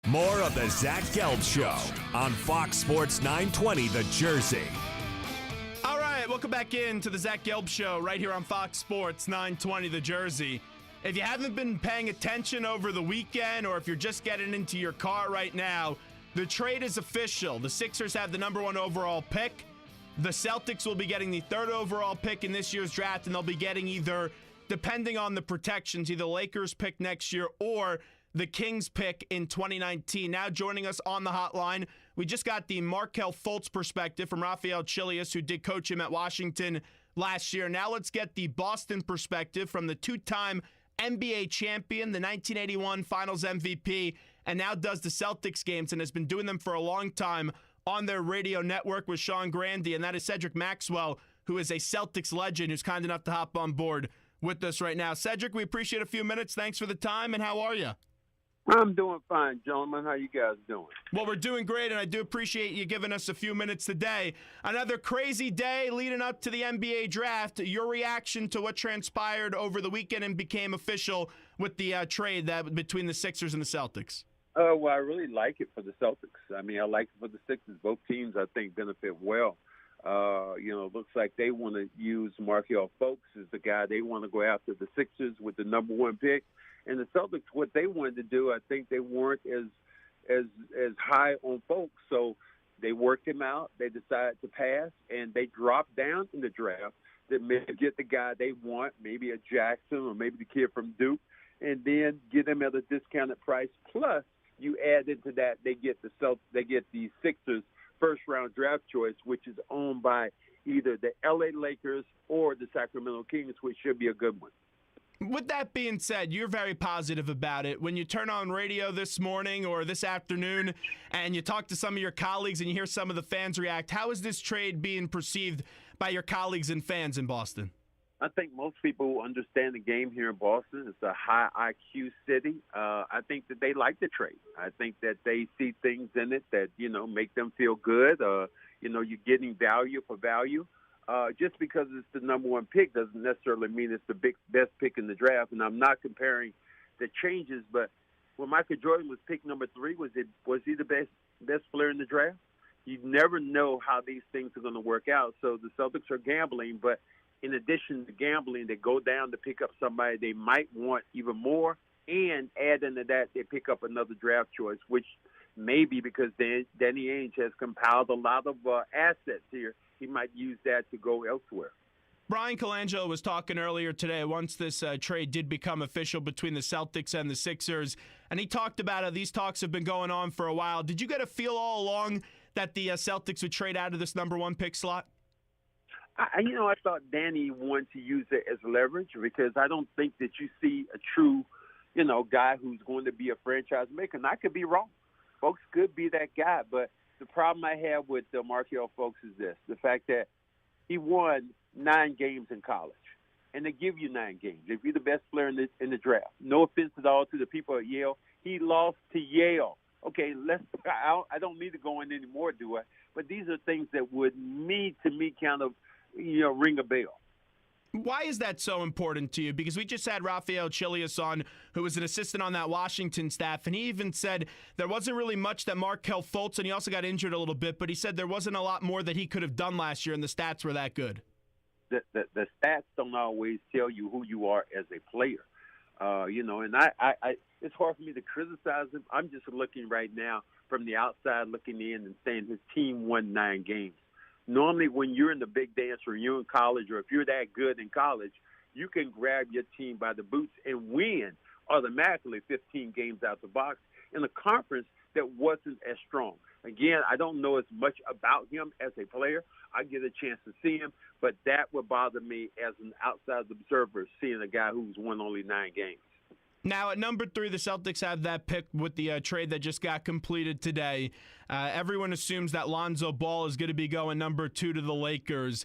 More of the Zach Gelb Show on Fox Sports 920 The Jersey. All right, welcome back into the Zach Gelb Show right here on Fox Sports 920 The Jersey. If you haven't been paying attention over the weekend, or if you're just getting into your car right now, the trade is official. The Sixers have the number 1 overall pick. The Celtics will be getting the 3rd overall pick in this year's draft, and they'll be getting either, depending on the protections, either Lakers pick next year or the Kings pick in 2019. Now joining us on the hotline, we just got the Markelle Fultz perspective from Rafael Chiliz, who did coach him at Washington last year. Now let's get the Boston perspective from the 2-time NBA champion, the 1981 Finals MVP, and now does the Celtics games and has been doing them for a long time on their radio network with Sean Grande, and that is Cedric Maxwell, who is a Celtics legend who's kind enough to hop on board with us right now. Cedric, we appreciate a few minutes. Thanks for the time, and how are you? I'm doing fine, gentlemen. How you guys doing? Well, we're doing great, and I do appreciate you giving us a few minutes today. Another crazy day leading up to the NBA draft. Your reaction to what transpired over the weekend and became official with the trade that between the Sixers and the Celtics? Well, I really like it for the Celtics. I mean, I like it for the Sixers. Both teams, I think, benefit well. It looks like they want to use Markelle Fultz as the guy. They want to go after the Sixers with the number 1 pick. And the Celtics, what they wanted to do, I think they weren't as high on Fultz. So they worked him out. They decided to pass, and they dropped down in the draft to get the guy they want, maybe a Jackson or maybe the kid from Duke, and then get him at a discounted price. Plus, you add into that, they get the Sixers first-round draft choice, which is owned by either the L.A. Lakers or the Sacramento Kings, which should be a good one. With that being said, you're very positive about it. When you turn on radio this morning or this afternoon and you talk to some of your colleagues and you hear some of the fans react, how is this trade being perceived by your colleagues and fans in Boston? I think most people understand the game here in Boston. It's a high IQ city. I think that they like the trade. I think that they see things in it that, make them feel good. You're getting value for value. Just because it's the number 1 pick doesn't necessarily mean it's the best pick in the draft. And I'm not comparing the changes, but when Michael Jordan was picked number 3, was he the best player in the draft? You never know how these things are going to work out. So the Celtics are gambling, but in addition to gambling, they go down to pick up somebody they might want even more, and add into that, they pick up another draft choice, which may be because Danny Ainge has compiled a lot of assets here. He might use that to go elsewhere. Brian Colangelo was talking earlier today once this trade did become official between the Celtics and the Sixers, and he talked about how these talks have been going on for a while. Did you get a feel all along that the Celtics would trade out of this number 1 pick slot? I thought Danny wanted to use it as leverage because I don't think that you see a true, guy who's going to be a franchise maker. And I could be wrong. Folks could be that guy. But the problem I have with Markelle Fultz is this, the fact that he won 9 games in college. And they give you 9 games. If you're the best player in the draft. No offense at all to the people at Yale. He lost to Yale. Okay, I don't need to go in anymore, do I? But these are things that would need to me kind of, ring a bell. Why is that so important to you? Because we just had Rafael Chiliz on, who was an assistant on that Washington staff, and he even said there wasn't really much that Markelle Fultz, and he also got injured a little bit, but he said there wasn't a lot more that he could have done last year, and the stats were that good. The stats don't always tell you who you are as a player. And I it's hard for me to criticize him. I'm just looking right now from the outside looking in and saying his team won 9 games. Normally when you're in the big dance or you're in college or if you're that good in college, you can grab your team by the boots and win automatically 15 games out the box in a conference that wasn't as strong. Again, I don't know as much about him as a player. I get a chance to see him, but that would bother me as an outside observer, seeing a guy who's won only 9 games. Now, at number 3, the Celtics have that pick with the trade that just got completed today. Everyone assumes that Lonzo Ball is going to be going number 2 to the Lakers.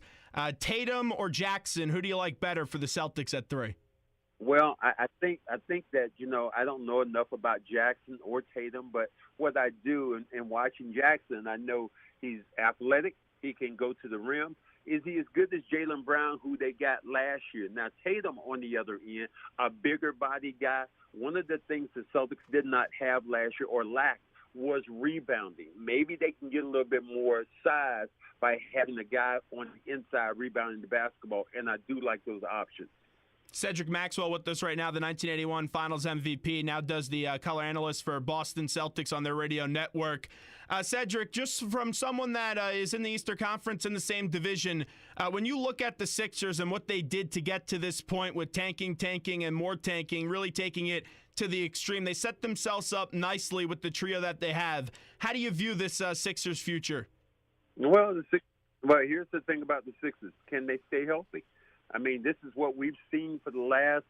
Tatum or Jackson, who do you like better for the Celtics at 3? Well, I think that, I don't know enough about Jackson or Tatum, but what I do in watching Jackson, I know he's athletic. He can go to the rim. Is he as good as Jaylen Brown, who they got last year? Now, Tatum, on the other end, a bigger body guy. One of the things the Celtics did not have last year or lacked was rebounding. Maybe they can get a little bit more size by having a guy on the inside rebounding the basketball, and I do like those options. Cedric Maxwell with us right now, the 1981 Finals MVP, now does the color analyst for Boston Celtics on their radio network. Cedric, just from someone that is in the Eastern Conference in the same division, when you look at the Sixers and what they did to get to this point with tanking, and more tanking, really taking it to the extreme, they set themselves up nicely with the trio that they have. How do you view this Sixers future? Well, here's the thing about the Sixers. Can they stay healthy? I mean, this is what we've seen for the last,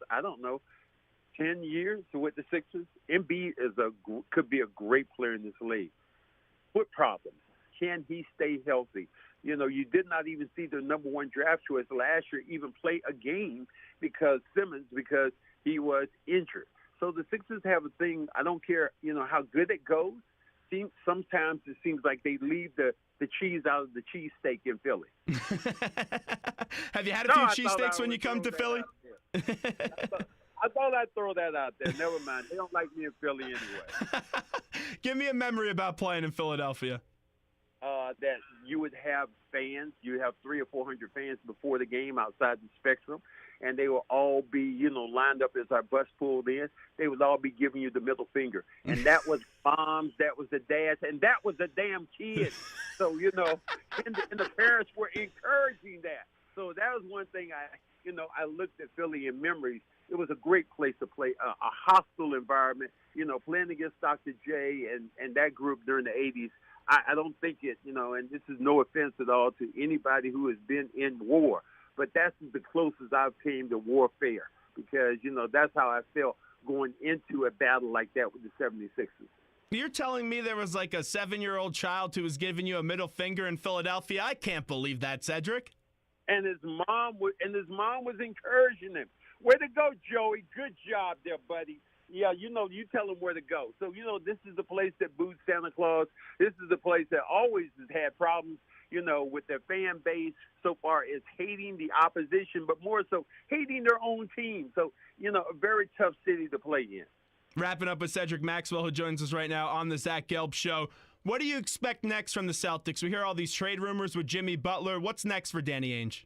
10 years with the Sixers. Embiid could be a great player in this league. Foot problems. Can he stay healthy? You know, you did not even see their number one draft choice last year even play a game because he was injured. So the Sixers have a thing, I don't care, how good it goes. Sometimes it seems like they leave the cheese out of the cheesesteak in Philly. Have you had a few cheesesteaks when you come to Philly? I thought I'd throw that out there. Never mind. They don't like me in Philly anyway. Give me a memory about playing in Philadelphia. That you would have fans. You have 300 or 400 fans before the game outside the Spectrum, and they will all be, lined up as our bus pulled in. They would all be giving you the middle finger. And that was moms, that was the dads, and that was the damn kids. So, and the parents were encouraging that. So that was one thing I looked at Philly in memories. It was a great place to play, a hostile environment, playing against Dr. J and that group during the 80s. I don't think it, and this is no offense at all to anybody who has been in war, but that's the closest I've came to warfare because, that's how I felt going into a battle like that with the 76ers. You're telling me there was like a 7-year-old child who was giving you a middle finger in Philadelphia? I can't believe that, Cedric. And his mom was encouraging him. Way to go, Joey. Good job there, buddy. Yeah, you tell them where to go. So, this is the place that boos Santa Claus. This is the place that always has had problems, with their fan base so far is hating the opposition, but more so hating their own team. So, a very tough city to play in. Wrapping up with Cedric Maxwell, who joins us right now on the Zach Gelb Show. What do you expect next from the Celtics? We hear all these trade rumors with Jimmy Butler. What's next for Danny Ainge?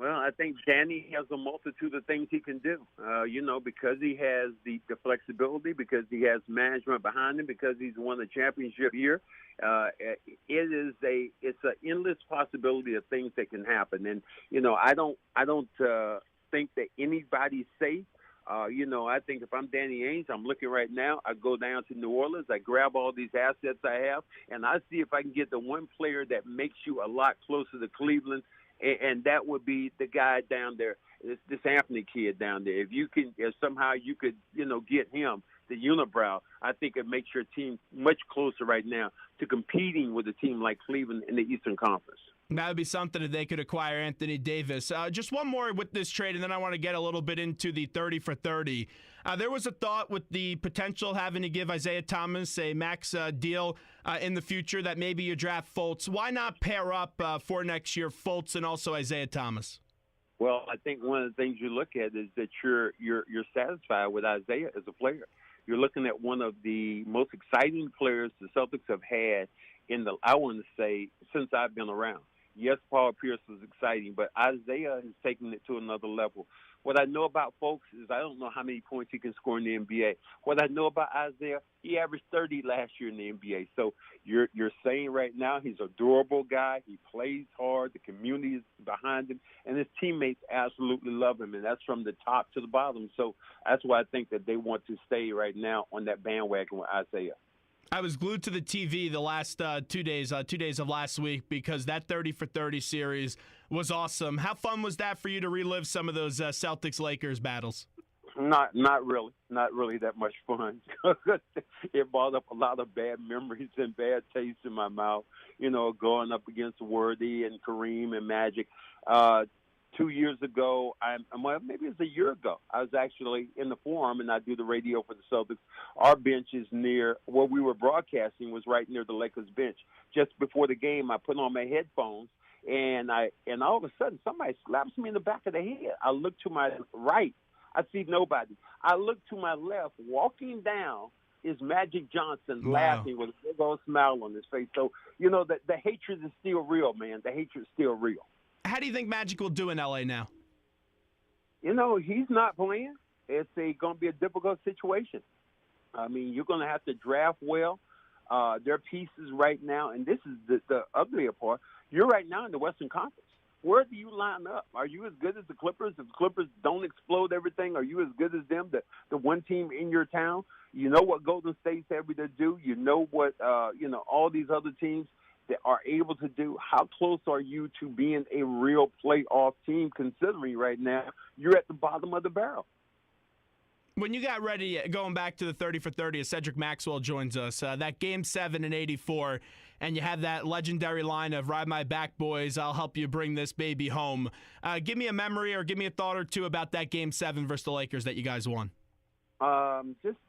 Well, I think Danny has a multitude of things he can do, because he has the flexibility, because he has management behind him, because he's won the championship here. It's an endless possibility of things that can happen. And, I don't think that anybody's safe. I think if I'm Danny Ainge, I'm looking right now, I go down to New Orleans, I grab all these assets I have, and I see if I can get the one player that makes you a lot closer to Cleveland. And that would be the guy down there, this Anthony kid down there. If somehow you could, get him, the unibrow, I think it makes your team much closer right now to competing with a team like Cleveland in the Eastern Conference. That would be something if they could acquire Anthony Davis. Just one more with this trade, and then I want to get a little bit into the 30 for 30. There was a thought with the potential having to give Isaiah Thomas a max deal in the future that maybe you draft Fultz. Why not pair up for next year Fultz and also Isaiah Thomas? Well, I think one of the things you look at is that you're satisfied with Isaiah as a player. You're looking at one of the most exciting players the Celtics have had since I've been around. Yes, Paul Pierce was exciting, but Isaiah has taken it to another level. What I know about folks is I don't know how many points he can score in the NBA. What I know about Isaiah, he averaged 30 last year in the NBA. So you're saying right now he's a durable guy. He plays hard. The community is behind him, and his teammates absolutely love him, and that's from the top to the bottom. So that's why I think that they want to stay right now on that bandwagon with Isaiah. I was glued to the TV the last 2 days of last week because that 30 for 30 series was awesome. How fun was that for you to relive some of those Celtics Lakers battles? Not really that much fun. It brought up a lot of bad memories and bad taste in my mouth. Going up against Worthy and Kareem and Magic. 2 years ago, maybe it was a year ago, I was actually in the Forum, and I do the radio for the Celtics. Our bench is near where we were broadcasting was right near the Lakers bench. Just before the game, I put on my headphones, and all of a sudden, somebody slaps me in the back of the head. I look to my right. I see nobody. I look to my left. Walking down is Magic Johnson Wow. laughing with a big old smile on his face. So, you know, the hatred is still real, man. The hatred is still real. How do you think Magic will do in LA now? You know, he's not playing. It's going to be a difficult situation. I mean, you're going to have to draft well. There are pieces right now, and this is the uglier part. You're right now in the Western Conference. Where do you line up? Are you as good as the Clippers? If the Clippers don't explode everything, are you as good as them, the one team in your town? You know what Golden State's able to do. You know what, all these other teams that are able to do. How close are you to being a real playoff team, considering right now you're at the bottom of the barrel? When you got ready, going back to the 30 for 30, as Cedric Maxwell joins us, that Game 7 in '84, and you have that legendary line of "Ride my back, boys, I'll help you bring this baby home." Give me a memory or give me a thought or two about that Game 7 versus the Lakers that you guys won.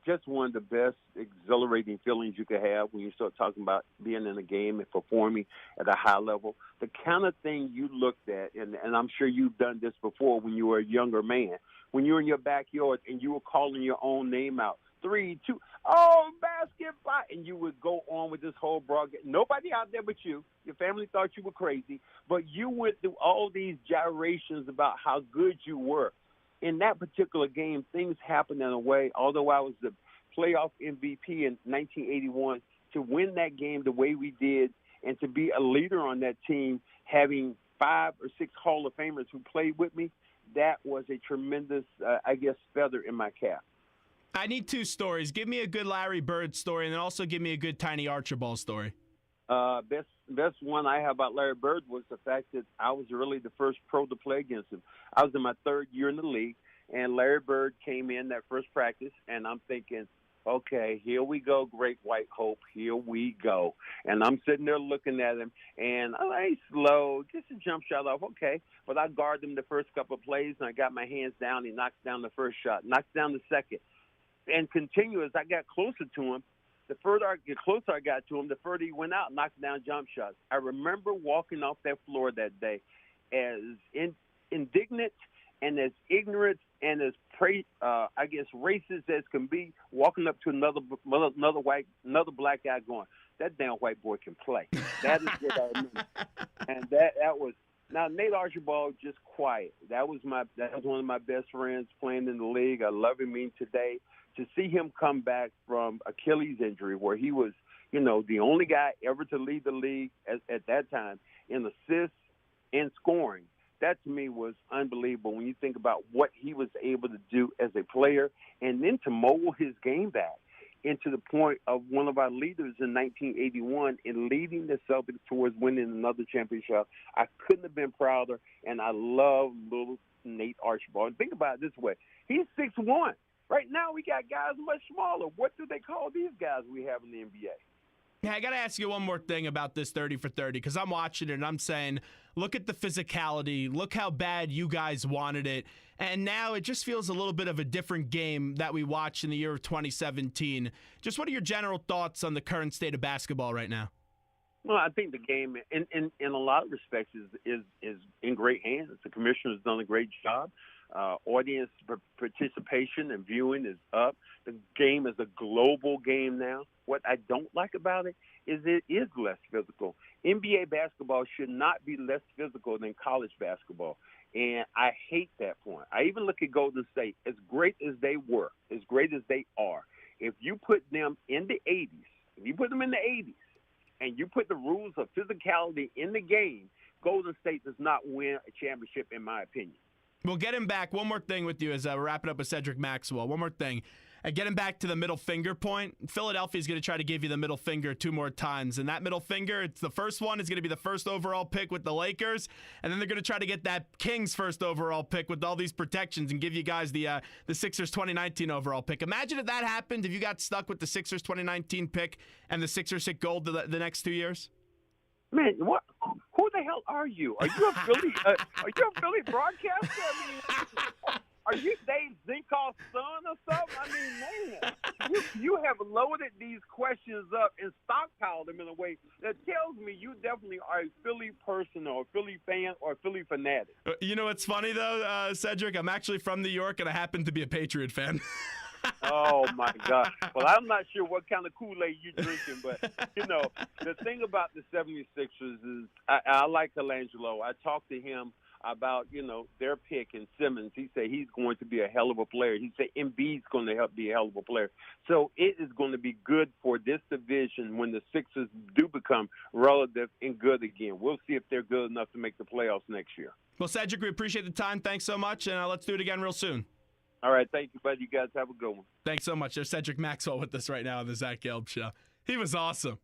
Just one of the best exhilarating feelings you could have when you start talking about being in a game and performing at a high level. The kind of thing you looked at, and I'm sure you've done this before when you were a younger man, when you were in your backyard and you were calling your own name out, 3, 2, oh, basketball, and you would go on with this whole broadcast. Nobody out there but you. Your family thought you were crazy, but you went through all these gyrations about how good you were. In that particular game, things happened in a way, although I was the playoff MVP in 1981, to win that game the way we did and to be a leader on that team, having 5 or 6 Hall of Famers who played with me, that was a tremendous, feather in my cap. I need 2 stories. Give me a good Larry Bird story, and then also give me a good Tiny Archibald story. Best one I have about Larry Bird was the fact that I was really the first pro to play against him. I was in my 3rd year in the league, and Larry Bird came in that first practice, and I'm thinking, okay, here we go, Great White Hope, here we go. And I'm sitting there looking at him, and he's slow, just a jump shot off, okay. But I guard him the first couple of plays, and I got my hands down. He knocks down the first shot, knocks down the second. And continue as I got closer to him. The closer I got to him, the further he went out, knocking down jump shots. I remember walking off that floor that day as indignant and as ignorant and as racist as can be, walking up to another black guy going, that damn white boy can play. That is what I remember. And that was now Nate Archibald, just quiet. That was one of my best friends playing in the league. I love him today. To see him come back from Achilles injury, where he was, the only guy ever to lead the league at that time in assists and scoring, that to me was unbelievable when you think about what he was able to do as a player, and then to mold his game back into the point of one of our leaders in 1981 in leading the Celtics towards winning another championship. I couldn't have been prouder, and I love little Nate Archibald. And think about it this way. He's 6'1". Right now, we got guys much smaller. What do they call these guys we have in the NBA? Yeah, I got to ask you one more thing about this 30 for 30, because I'm watching it and I'm saying, look at the physicality. Look how bad you guys wanted it. And now it just feels a little bit of a different game that we watched in the year of 2017. Just what are your general thoughts on the current state of basketball right now? Well, I think the game, in a lot of respects, is in great hands. The commissioner's done a great job. Audience participation and viewing is up. The game is a global game now. What I don't like about it is less physical. NBA basketball should not be less physical than college basketball, and I hate that point. I even look at Golden State. As great as they were, as great as they are, if you put them in the 80s, and you put the rules of physicality in the game, Golden State does not win a championship, in my opinion. We'll get him back. One more thing with you as we're wrapping up with Cedric Maxwell. One more thing. Get him back to the middle finger point. Philadelphia's going to try to give you the middle finger 2 more times. And that middle finger, it's the first one, is going to be the first overall pick with the Lakers. And then they're going to try to get that Kings first overall pick with all these protections and give you guys the Sixers 2019 overall pick. Imagine if that happened, if you got stuck with the Sixers 2019 pick and the Sixers hit gold the next 2 years. Man, what? Who the hell are you? Are you a Philly broadcaster? I mean, are you Dave Zinkoff's son or something? I mean, man, you have loaded these questions up and stockpiled them in a way that tells me you definitely are a Philly person or a Philly fan or a Philly fanatic. You know what's funny, though, Cedric? I'm actually from New York, and I happen to be a Patriot fan. Oh, my God. Well, I'm not sure what kind of Kool-Aid you're drinking, but, the thing about the 76ers is I like Colangelo. I talked to him about, their pick in Simmons. He said he's going to be a hell of a player. He said Embiid's going to be a hell of a player. So it is going to be good for this division when the Sixers do become relative and good again. We'll see if they're good enough to make the playoffs next year. Well, Cedric, we appreciate the time. Thanks so much, and let's do it again real soon. All right, thank you, buddy. You guys have a good one. Thanks so much. There's Cedric Maxwell with us right now on the Zach Gelb Show. He was awesome.